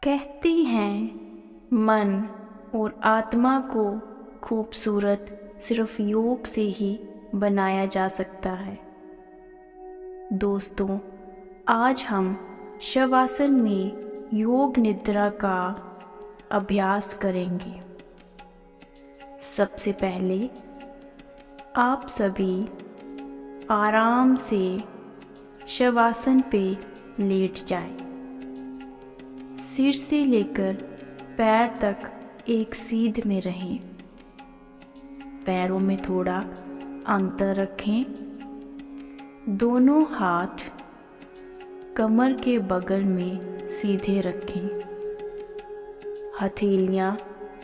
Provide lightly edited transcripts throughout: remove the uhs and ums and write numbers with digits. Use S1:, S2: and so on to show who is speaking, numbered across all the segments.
S1: कहते हैं मन और आत्मा को खूबसूरत सिर्फ योग से ही बनाया जा सकता है। दोस्तों, आज हम शवासन में योग निद्रा का अभ्यास करेंगे। सबसे पहले आप सभी आराम से शवासन पे लेट जाएं। सिर से लेकर पैर तक एक सीध में रहें। पैरों में थोड़ा अंतर रखें। दोनों हाथ कमर के बगल में सीधे रखें। हथेलियां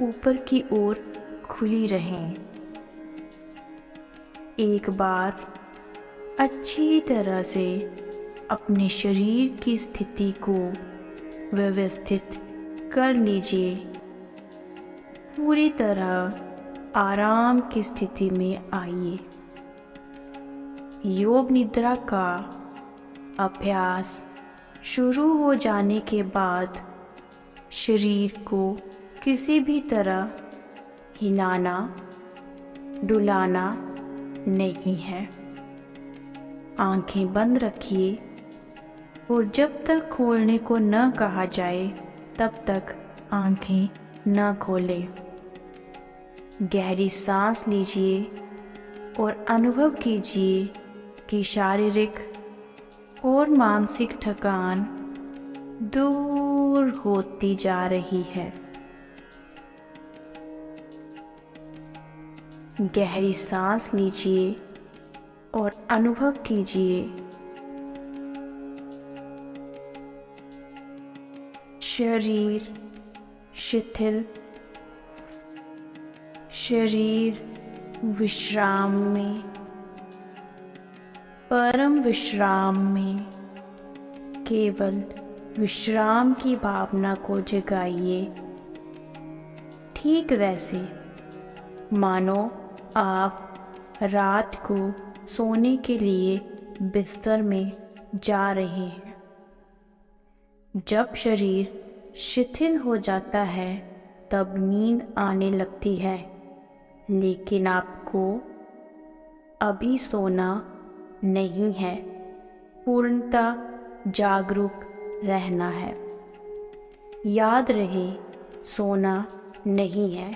S1: ऊपर की ओर खुली रहें। एक बार अच्छी तरह से अपने शरीर की स्थिति को व्यवस्थित कर लीजिए। पूरी तरह आराम की स्थिति में आइए। योग निद्रा का अभ्यास शुरू हो जाने के बाद शरीर को किसी भी तरह हिलाना डुलाना नहीं है। आंखें बंद रखिए और जब तक खोलने को न कहा जाए तब तक आंखें न खोलें। गहरी सांस लीजिए और अनुभव कीजिए कि शारीरिक और मानसिक थकान दूर होती जा रही है। गहरी सांस लीजिए और अनुभव कीजिए शरीर शिथिल, शरीर विश्राम में, परम विश्राम में। केवल विश्राम की भावना को जगाइए। ठीक वैसे मानो आप रात को सोने के लिए बिस्तर में जा रहे हैं। जब शरीर शिथिल हो जाता है तब नींद आने लगती है, लेकिन आपको अभी सोना नहीं है, पूर्णतः जागरूक रहना है। याद रहे, सोना नहीं है,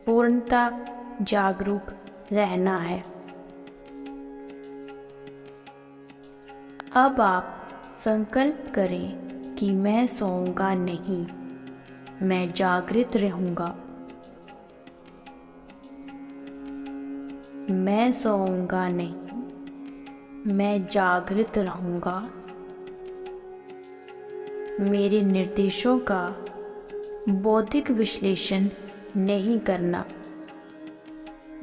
S1: पूर्णतः जागरूक रहना है। अब आप संकल्प करें कि मैं सोऊंगा नहीं, मैं जागृत रहूंगा। मैं सोऊंगा नहीं, मैं जागृत रहूंगा। मेरे निर्देशों का बौद्धिक विश्लेषण नहीं करना,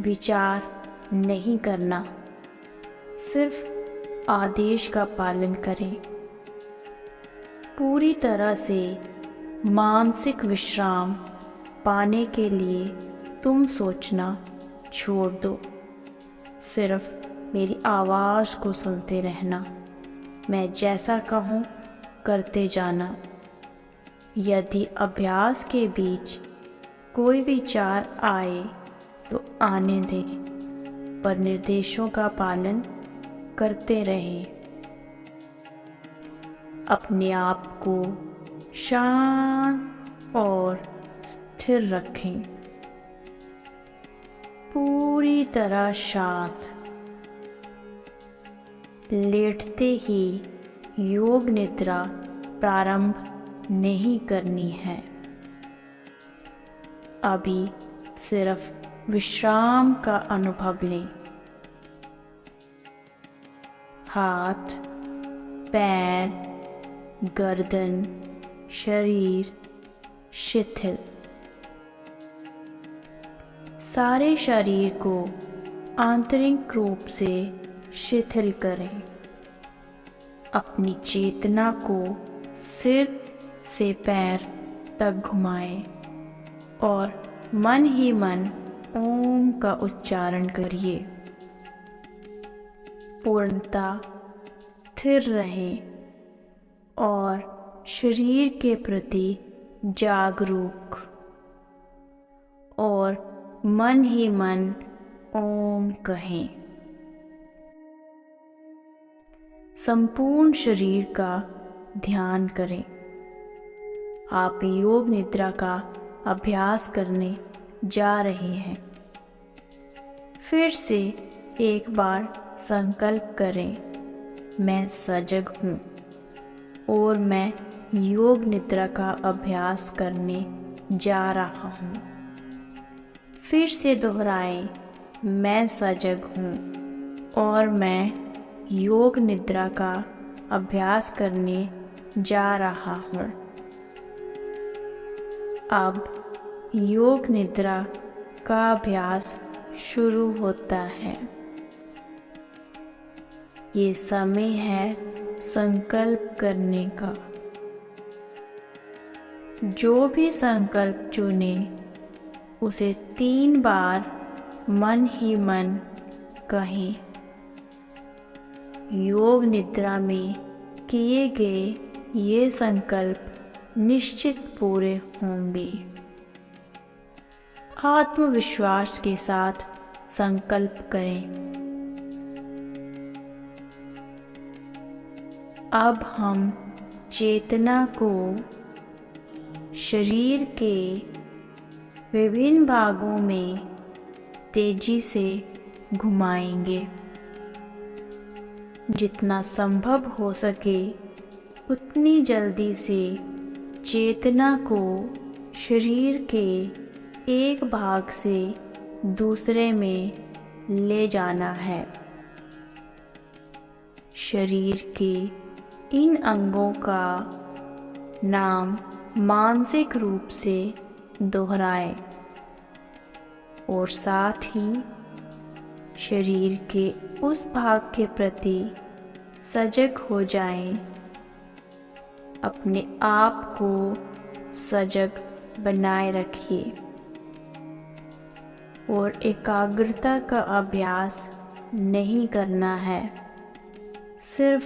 S1: विचार नहीं करना, सिर्फ आदेश का पालन करें। पूरी तरह से मानसिक विश्राम पाने के लिए तुम सोचना छोड़ दो। सिर्फ मेरी आवाज़ को सुनते रहना। मैं जैसा कहूँ करते जाना। यदि अभ्यास के बीच कोई विचार आए तो आने दें, पर निर्देशों का पालन करते रहें। अपने आप को शांत और स्थिर रखें। पूरी तरह शांत। लेटते ही योग निद्रा प्रारंभ नहीं करनी है। अभी सिर्फ विश्राम का अनुभव लें। हाथ, पैर, गर्दन, शरीर शिथिल। सारे शरीर को आंतरिक रूप से शिथिल करें। अपनी चेतना को सिर से पैर तक घुमाएं और मन ही मन ओम का उच्चारण करिए। पूर्णता स्थिर रहें और शरीर के प्रति जागरूक और मन ही मन ओम कहें। संपूर्ण शरीर का ध्यान करें। आप योग निद्रा का अभ्यास करने जा रहे हैं। फिर से एक बार संकल्प करें, मैं सजग हूँ और मैं योग निद्रा का अभ्यास करने जा रहा हूँ। फिर से दोहराएं, मैं सजग हूँ और मैं योग निद्रा का अभ्यास करने जा रहा हूँ। अब योग निद्रा का अभ्यास शुरू होता है। ये समय है संकल्प करने का। जो भी संकल्प चुने उसे 3 बार मन ही मन कहें। योग निद्रा में किए गए ये संकल्प निश्चित पूरे होंगे। आत्मविश्वास के साथ संकल्प करें। अब हम चेतना को शरीर के विभिन्न भागों में तेजी से घुमाएंगे। जितना संभव हो सके उतनी जल्दी से चेतना को शरीर के एक भाग से दूसरे में ले जाना है। शरीर के इन अंगों का नाम मानसिक रूप से दोहराएं और साथ ही शरीर के उस भाग के प्रति सजग हो जाएं। अपने आप को सजग बनाए रखिए और एकाग्रता का अभ्यास नहीं करना है, सिर्फ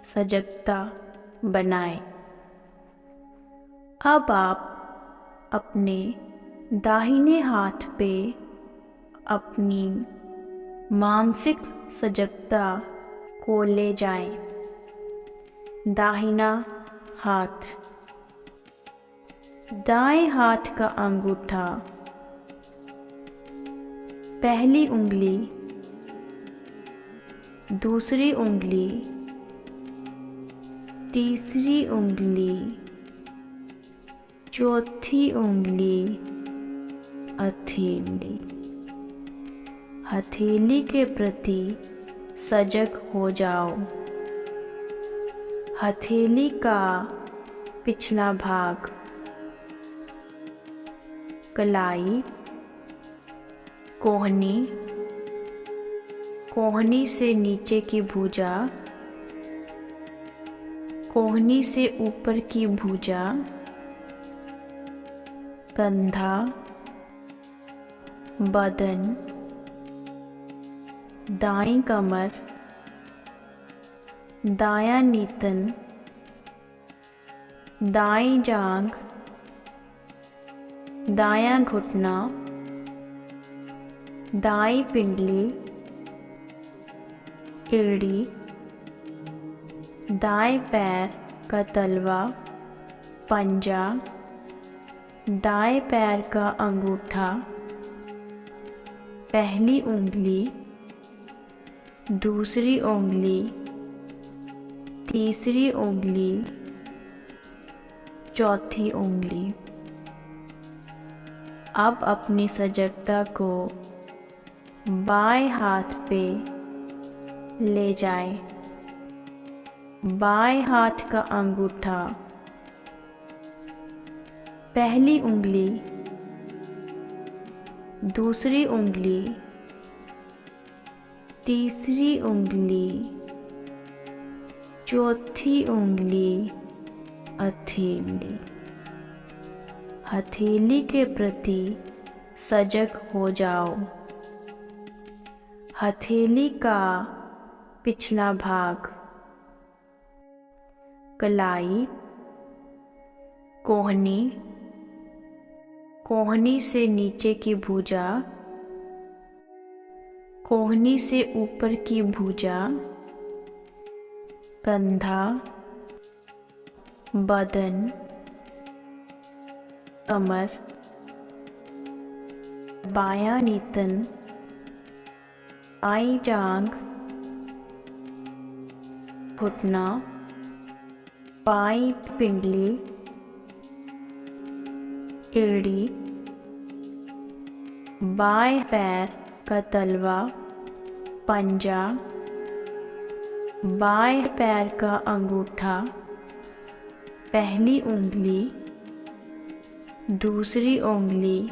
S1: सजगता बनाएं। अब आप अपने दाहिने हाथ पे अपनी मानसिक सजगता को ले जाएं। दाहिना हाथ, दाएं हाथ का अंगूठा, पहली उंगली, दूसरी उंगली, तीसरी उंगली, चौथी उंगली, हथेली। हथेली के प्रति सजग हो जाओ। हथेली का पिछला भाग, कलाई, कोहनी, कोहनी से नीचे की भुजा, कोहनी से ऊपर की भुजा, कंधा, बदन, दाईं कमर, दायां नीतन, दाईं जांघ, दायां घुटना, दाईं पिंडली, एड़ी, दाएं पैर का तलवा, पंजा, दाएं पैर का अंगूठा, पहली उंगली, दूसरी उंगली, तीसरी उंगली, चौथी उंगली। अब अपनी सजगता को बाएं हाथ पे ले जाएं। बाएं हाथ का अंगूठा, पहली उंगली, दूसरी उंगली, तीसरी उंगली, चौथी उंगली, हथेली। हथेली के प्रति सजग हो जाओ। हथेली का पिछला भाग, कलाई, कोहनी, कोहनी से नीचे की भुजा, कोहनी से ऊपर की भुजा, कंधा, बदन, कमर, बायां नीतन, बाईं जांघ, घुटना, बाईं पिंडली, एड़ी, बाएं पैर का तलवा, पंजा, बाएं पैर का अंगूठा, पहली उंगली, दूसरी उंगली,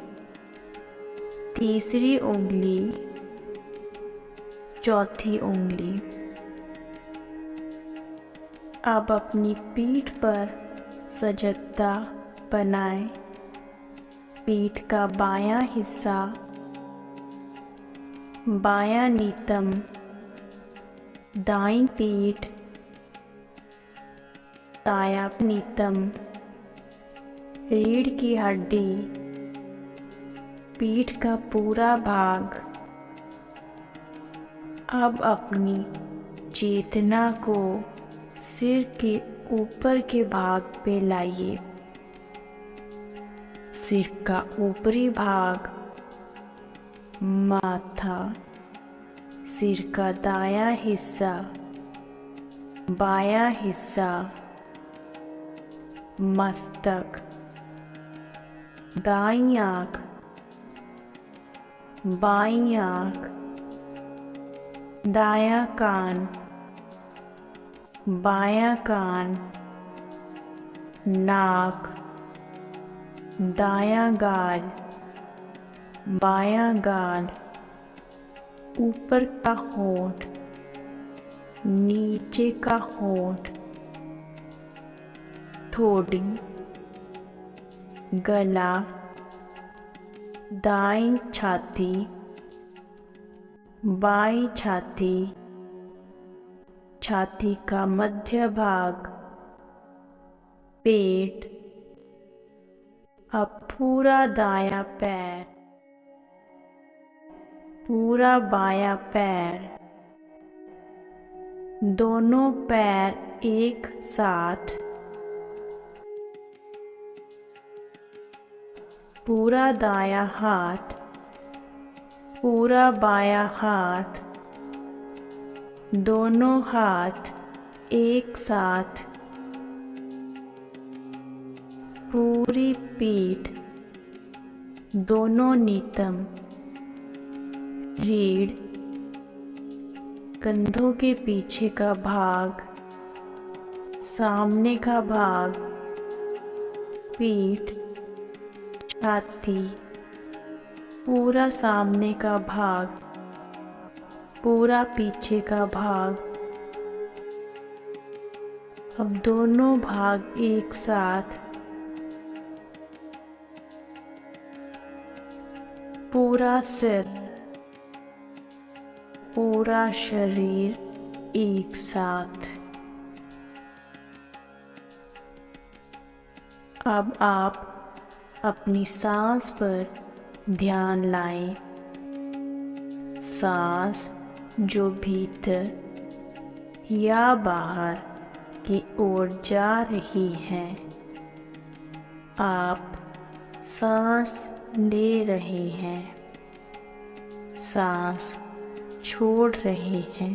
S1: तीसरी उंगली, चौथी उंगली। अब अपनी पीठ पर सजगता बनाएं। पीठ का बायां हिस्सा, बायां नीतम, दाईं पीठ, दायां नीतम, रीढ़ की हड्डी, पीठ का पूरा भाग। अब अपनी चेतना को सिर के ऊपर के भाग पे लाइए। सिर का ऊपरी भाग, माथा, सिर का दायां हिस्सा, बायां हिस्सा, मस्तक, दाईं आंख, बाईं आंख, दायां कान, बायां कान, नाक, दायां गाल, बायां गाल, ऊपर का होंठ, नीचे का होंठ, ठोड़ी, गला, दाईं छाती, बाईं छाती, छाती का मध्य भाग, पेट। अब पूरा दायां पैर, पूरा बायां पैर, दोनों पैर एक साथ, पूरा दायां हाथ, पूरा बायां हाथ, दोनों हाथ एक साथ, पूरी पीठ, दोनों नीतम, रीढ़, कंधों के पीछे का भाग, सामने का भाग, पीठ, छाती, पूरा सामने का भाग, पूरा पीछे का भाग। अब दोनों भाग एक साथ, पूरा सिर, पूरा शरीर एक साथ। अब आप अपनी सांस पर ध्यान लाएं। सांस जो भीतर या बाहर की ओर जा रही है, आप सांस ले रहे हैं, सांस छोड़ रहे हैं।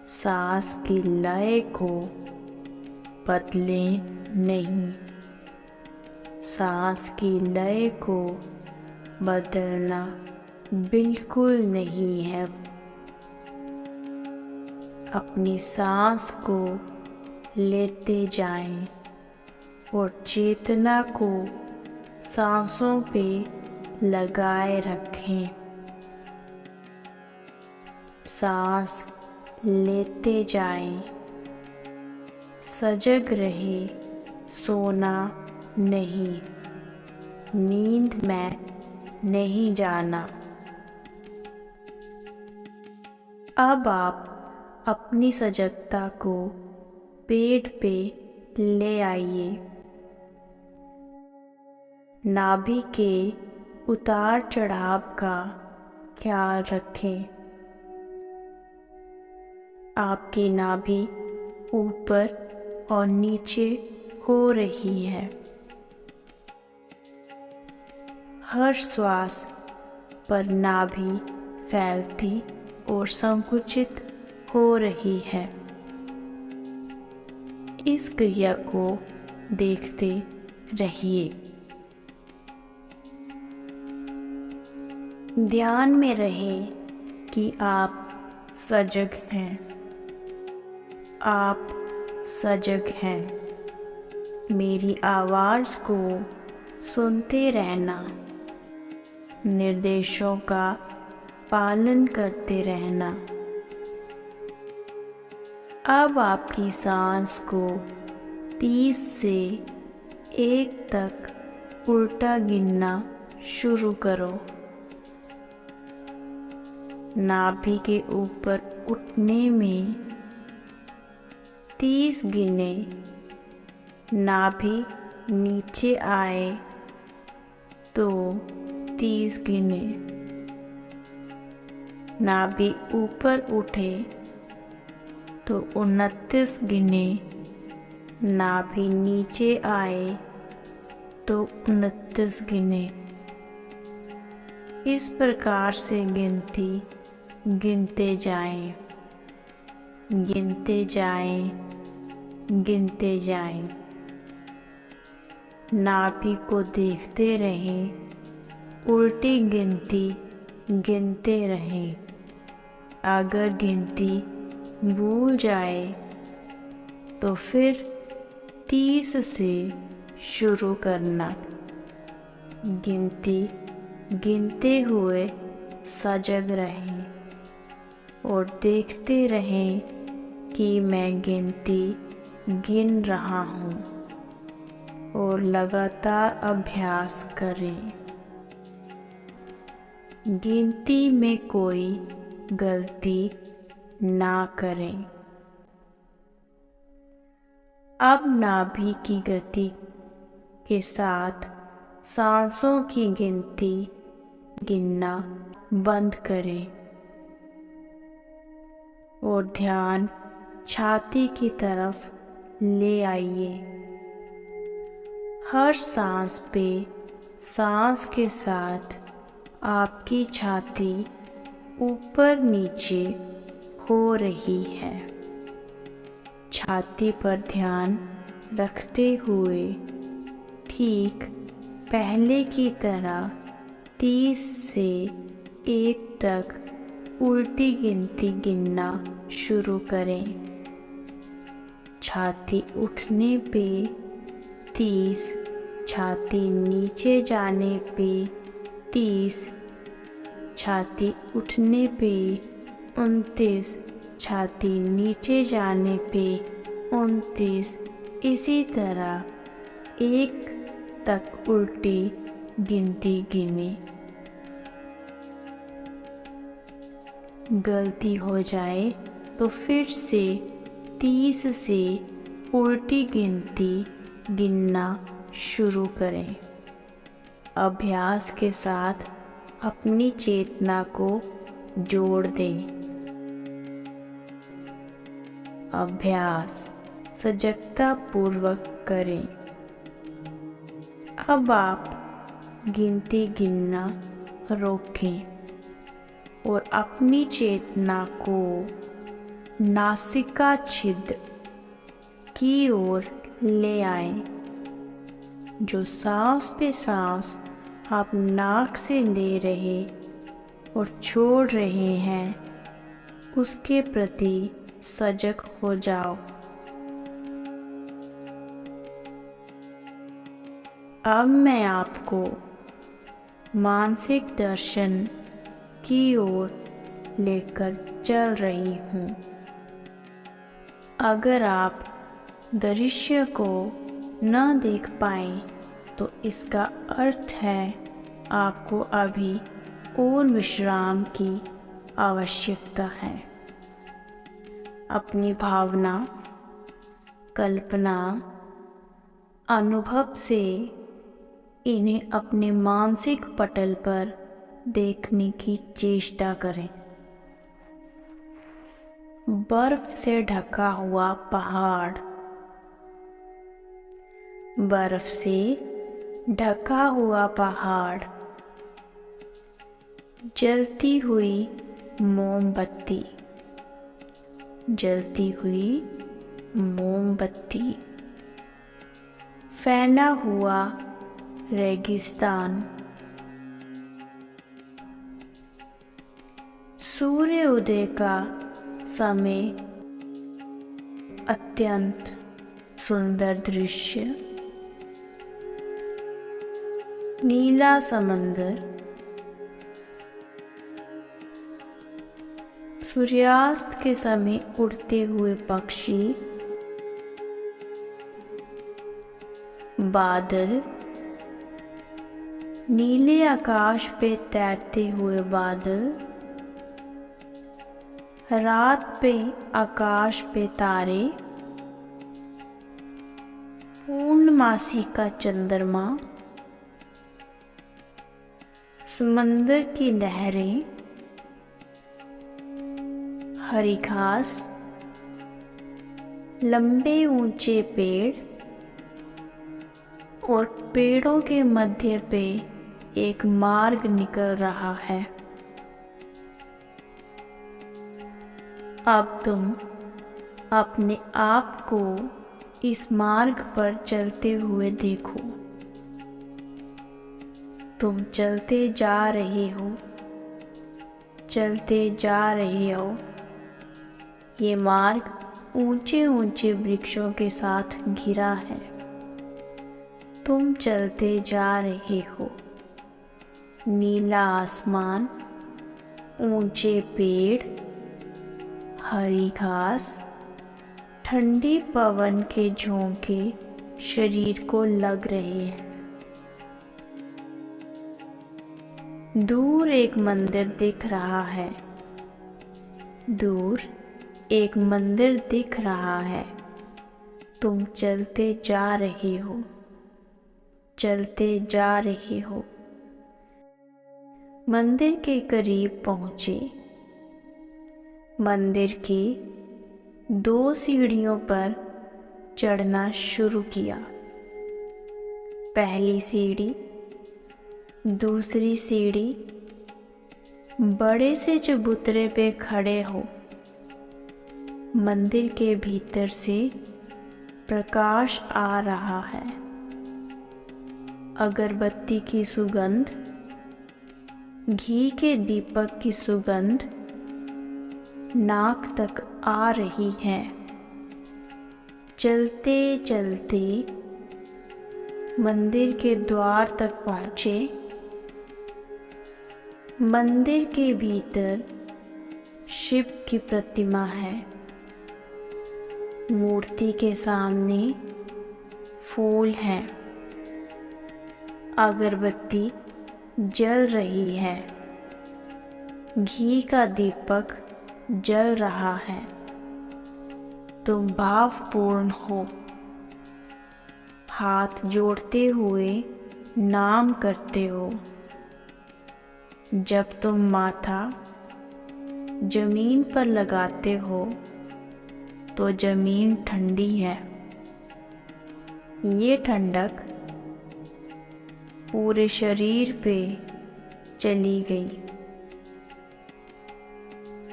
S1: सांस की लय को बदलें नहीं। सांस की लय को बदलना बिल्कुल नहीं है। अपनी सांस को लेते जाएं और चेतना को सांसों पे लगाए रखें। सांस लेते जाएं, सजग रहे, सोना नहीं, नींद में नहीं जाना। अब आप अपनी सजगता को पेट पे ले आइए। नाभि के उतार चढ़ाव का ख्याल रखें। आपकी नाभि ऊपर और नीचे हो रही है। हर श्वास पर नाभि फैलती और संकुचित हो रही है। इस क्रिया को देखते रहिए। ध्यान में रहें कि आप सजग हैं। आप सजग हैं। मेरी आवाज़ को सुनते रहना, निर्देशों का पालन करते रहना। अब आपकी सांस को 30 से 1 तक उल्टा गिनना शुरू करो। नाभि के ऊपर उठने में 30 गिने। नाभि नीचे आए तो 30 गिने। नाभि ऊपर उठे तो 29 गिने। नाभि नीचे आए तो 29 गिने। इस प्रकार से गिनते जाएं, गिनते जाएं, गिनते जाएं। नाभि को देखते रहें, उल्टी गिनती गिनते रहें। अगर गिनती भूल जाए तो फिर 30 से शुरू करना। गिनती गिनते हुए सजग रहें और देखते रहें कि मैं गिनती गिन रहा हूँ और लगातार अभ्यास करें। गिनती में कोई गलती ना करें। अब नाभि की गति के साथ सांसों की गिनती गिनना बंद करें और ध्यान छाती की तरफ ले आइए। हर सांस पे सांस के साथ आपकी छाती ऊपर नीचे हो रही है। छाती पर ध्यान रखते हुए ठीक पहले की तरह 30 से 1 तक उल्टी गिनती गिनना शुरू करें। छाती उठने पे 30, छाती नीचे जाने पे 30, छाती उठने पे 29, छाती नीचे जाने पे 29, इसी तरह 1 तक उल्टी गिनती गिने। गलती हो जाए तो फिर से 30 से उल्टी गिनती गिनना शुरू करें। अभ्यास के साथ अपनी चेतना को जोड़ दें। अभ्यास सजगता पूर्वक करें। अब आप गिनती गिनना रोकें और अपनी चेतना को नासिका छिद्र की ओर ले आएं। जो सांस पे सांस आप नाक से ले रहे और छोड़ रहे हैं, उसके प्रति सजग हो जाओ। अब मैं आपको मानसिक दर्शन की ओर लेकर चल रही हूँ। अगर आप दृश्य को न देख पाएं तो इसका अर्थ है आपको अभी और विश्राम की आवश्यकता है। अपनी भावना, कल्पना अनुभव से इन्हें अपने मानसिक पटल पर देखने की चेष्टा करें। बर्फ से ढका हुआ पहाड़, बर्फ से ढका हुआ पहाड़, जलती हुई मोमबत्ती, जलती हुई मोमबत्ती, फैला हुआ रेगिस्तान, सूर्य उदय का समय, अत्यंत सुंदर दृश्य, नीला समंदर, सूर्यास्त के समय उड़ते हुए पक्षी, बादल, नीले आकाश पे तैरते हुए बादल, रात पे आकाश पे तारे, पूर्णमासी का चंद्रमा, समंदर की लहरें, हरी घास, लंबे ऊंचे पेड़ और पेड़ों के मध्य पे एक मार्ग निकल रहा है। अब तुम अपने आप को इस मार्ग पर चलते हुए देखो। तुम चलते जा रहे हो, चलते जा रहे हो। ये मार्ग ऊंचे ऊंचे वृक्षों के साथ घिरा है। तुम चलते जा रहे हो। नीला आसमान, ऊंचे पेड़, हरी घास, ठंडी पवन के झोंके शरीर को लग रहे हैं। दूर एक मंदिर दिख रहा है। दूर एक मंदिर दिख रहा है। तुम चलते जा रहे हो, चलते जा रहे हो। मंदिर के करीब पहुंचे। मंदिर की 2 सीढ़ियों पर चढ़ना शुरू किया। पहली सीढ़ी, दूसरी सीढ़ी। बड़े से चबूतरे पे खड़े हो। मंदिर के भीतर से प्रकाश आ रहा है। अगरबत्ती की सुगंध, घी के दीपक की सुगंध नाक तक आ रही है। चलते चलते मंदिर के द्वार तक पहुँचे। मंदिर के भीतर शिव की प्रतिमा है। मूर्ति के सामने फूल हैं। अगरबत्ती जल रही है। घी का दीपक जल रहा है। तुम भावपूर्ण हो। हाथ जोड़ते हुए नाम करते हो। जब तुम माथा जमीन पर लगाते हो तो जमीन ठंडी है। ये ठंडक पूरे शरीर पे चली गई।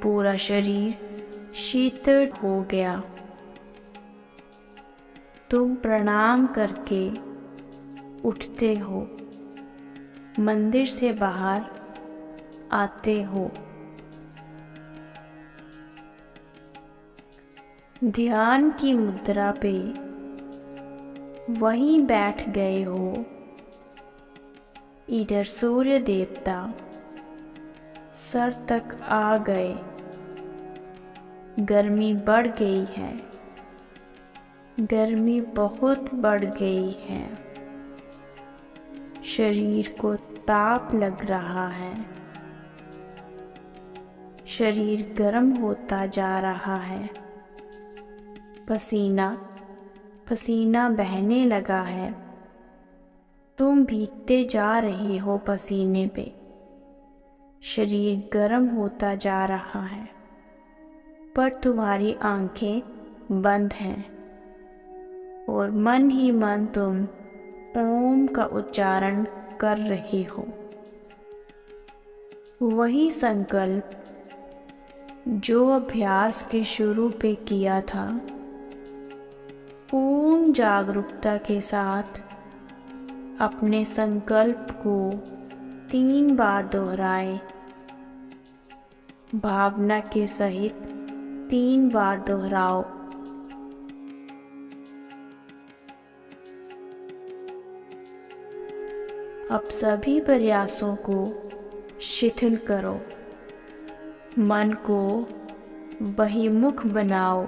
S1: पूरा शरीर शीतल हो गया। तुम प्रणाम करके उठते हो। मंदिर से बाहर आते हो। ध्यान की मुद्रा पे वहीं बैठ गए हो। इधर सूर्य देवता सर तक आ गए। गर्मी बढ़ गई है। गर्मी बहुत बढ़ गई है। शरीर को ताप लग रहा है। शरीर गर्म होता जा रहा है। पसीना पसीना बहने लगा है। तुम भीगते जा रहे हो पसीने पे। शरीर गर्म होता जा रहा है, पर तुम्हारी आंखें बंद हैं और मन ही मन तुम ओम का उच्चारण कर रहे हो। वही संकल्प जो अभ्यास के शुरू पे किया था, पूर्ण जागरूकता के साथ अपने संकल्प को 3 बार दोहराए। भावना के सहित 3 बार दोहराओ। अब सभी प्रयासों को शिथिल करो। मन को बहिर्मुख बनाओ।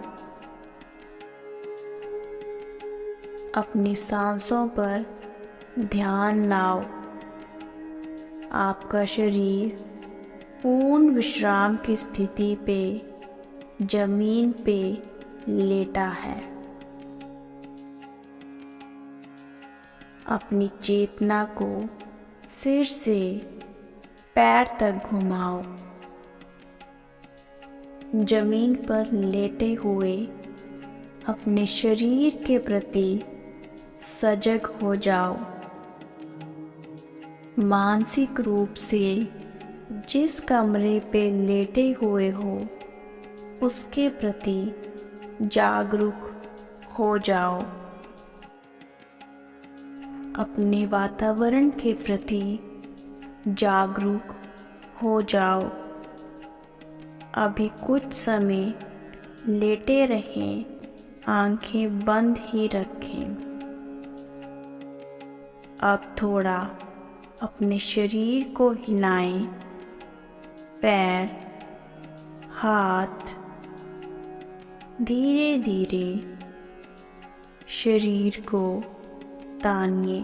S1: अपनी सांसों पर ध्यान लाओ। आपका शरीर पूर्ण विश्राम की स्थिति पे जमीन पे लेटा है। अपनी चेतना को सिर से पैर तक घुमाओ। जमीन पर लेटे हुए अपने शरीर के प्रति सजग हो जाओ। मानसिक रूप से जिस कमरे पे लेटे हुए हो उसके प्रति जागरूक हो जाओ। अपने वातावरण के प्रति जागरूक हो जाओ। अभी कुछ समय लेटे रहें, आंखें बंद ही रखें। अब थोड़ा अपने शरीर को हिलाएं। पैर, हाथ धीरे धीरे शरीर को तानिए।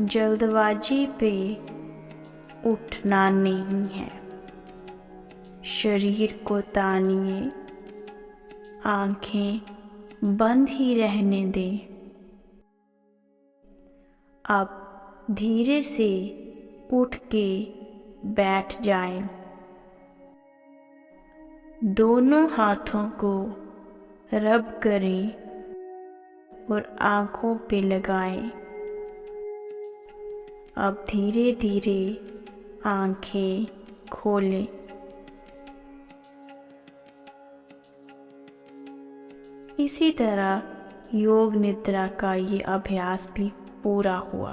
S1: जल्दबाजी पे उठना नहीं है। शरीर को तानिए। आंखें बंद ही रहने दें। अब धीरे से उठ के बैठ जाएं। दोनों हाथों को रब करें और आंखों पे लगाएं। अब धीरे धीरे आंखें खोलें। इसी तरह योग निद्रा का ये अभ्यास भी पूरा हुआ।